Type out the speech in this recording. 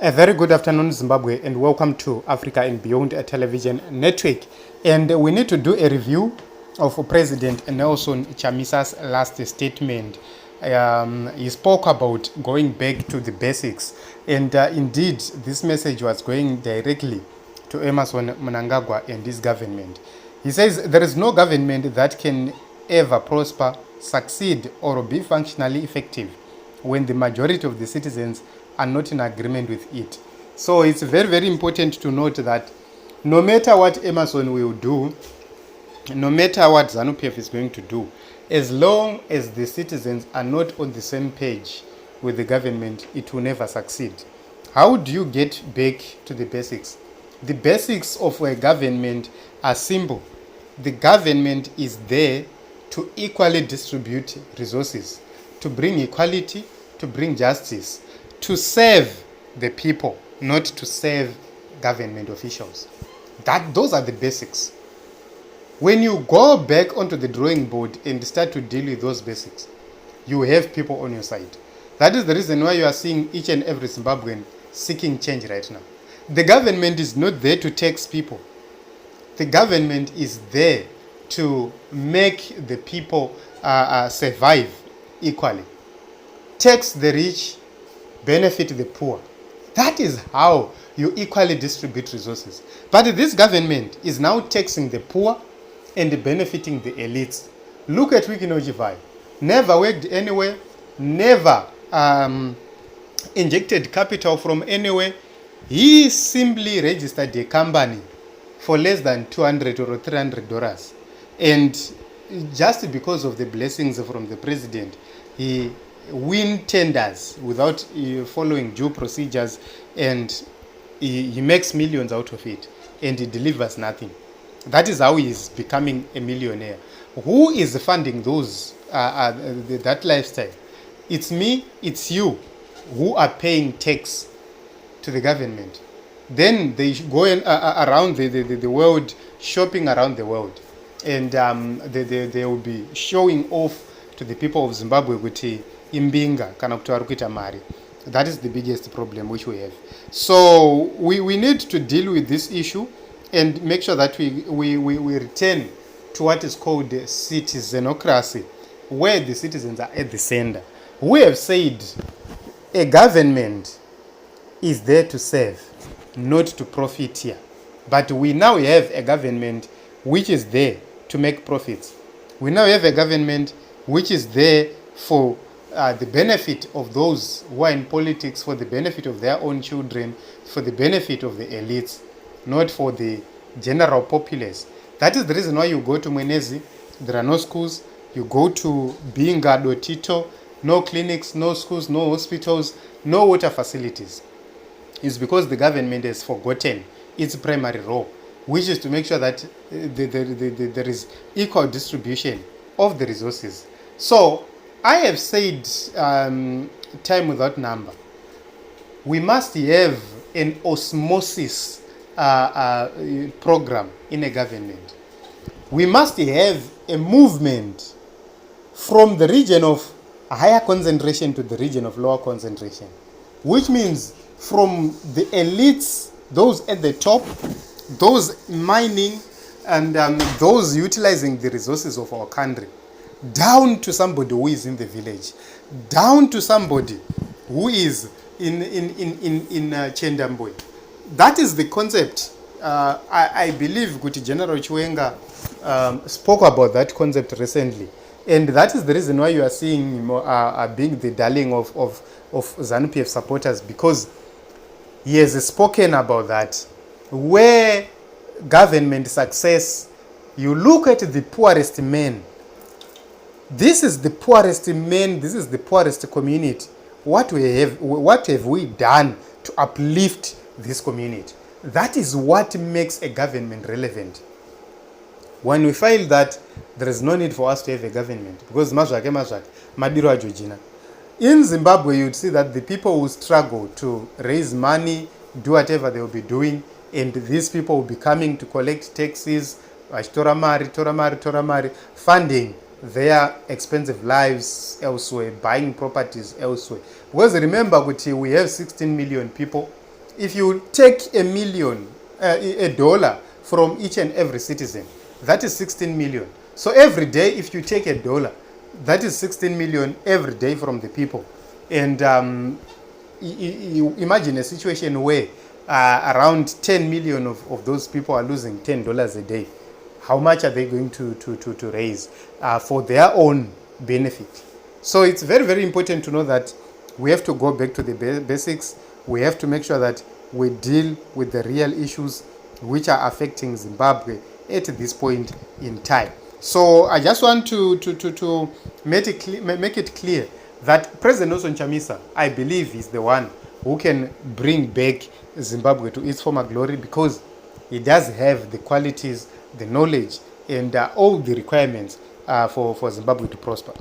A very good afternoon, Zimbabwe, and welcome to Africa and Beyond, a television network. And we need to do a review of President Nelson Chamisa's last statement. He spoke about going back to the basics, and indeed, this message was going directly to Emmerson Mnangagwa and his government. He says there is no government that can ever prosper, succeed, or be functionally effective when the majority of the citizens are not in agreement with it. So it's very, very important to note that no matter what Emmerson will do, no matter what ZANU-PF is going to do, as long as the citizens are not on the same page with the government, it will never succeed. How do you get back to the basics? The basics of a government are simple. The government is there to equally distribute resources, to bring equality, to bring justice, to serve the people, not to serve government officials. Those are the basics. When you go back onto the drawing board and start to deal with those basics, you have people on your side. That is the reason why you are seeing each and every Zimbabwean seeking change right now. The government is not there to tax people. The government is there to make the people survive equally. Tax the rich, benefit the poor. That is how you equally distribute resources. But this government is now taxing the poor and benefiting the elites. Look at Wikinojivai. Never worked anywhere, never injected capital from anywhere. He simply registered a company for less than $200 or $300. And just because of the blessings from the president, he win tenders without following due procedures, and he makes millions out of it, and he delivers nothing. That is how he is becoming a millionaire. Who is funding those that lifestyle? It's me, it's you, who are paying tax to the government. Then they go around the world, shopping around the world, and they will be showing off to the people of Zimbabwe with imbinga kana kuti vari kuita mari. That is the biggest problem which we have. So we need to deal with this issue and make sure that we return to what is called citizenocracy, where the citizens are at the center. We have said a government is there to serve, not to profit here. But we now have a government which is there to make profits. We now have a government which is there for the benefit of those who are in politics, for the benefit of their own children, for the benefit of the elites, not for the general populace. That is the reason why you go to Mwenezi, there are no schools. You go to Binga, Dotito, no clinics, no schools, no hospitals, no water facilities. It's because the government has forgotten its primary role, which is to make sure that there is equal distribution of the resources. So I have said time without number, we must have an osmosis program in a government. We must have a movement from the region of higher concentration to the region of lower concentration, which means from the elites, those at the top, those mining and those utilizing the resources of our country, down to somebody who is in the village, down to somebody who is in Chendambwe. That is the concept. I believe Guti General Chiwenga spoke about that concept recently. And that is the reason why you are seeing him being the darling of ZANU-PF supporters, because he has spoken about that. Where government success, you look at the poorest men. This is the poorest men, this is the poorest community. What have we done to uplift this community? That is what makes a government relevant. When we feel that there is no need for us to have a government, because madiro ajojina. In Zimbabwe, you'd see that the people who struggle to raise money, do whatever they will be doing, and these people will be coming to collect taxes, toramari, funding their expensive lives elsewhere, buying properties elsewhere. Because remember, we have 16 million people if you take a dollar from each and every citizen, that is 16 million. So every day, if you take a dollar, that is 16 million every day from the people. And you imagine a situation where around 10 million of those people are losing $10 a day. How much are they going to raise for their own benefit? So it's very, very important to know that we have to go back to the basics. We have to make sure that we deal with the real issues which are affecting Zimbabwe at this point in time. So I just want to make it clear that President Nelson Chamisa, I believe, is the one who can bring back Zimbabwe to its former glory, because he does have the qualities, the knowledge, and all the requirements for Zimbabwe to prosper.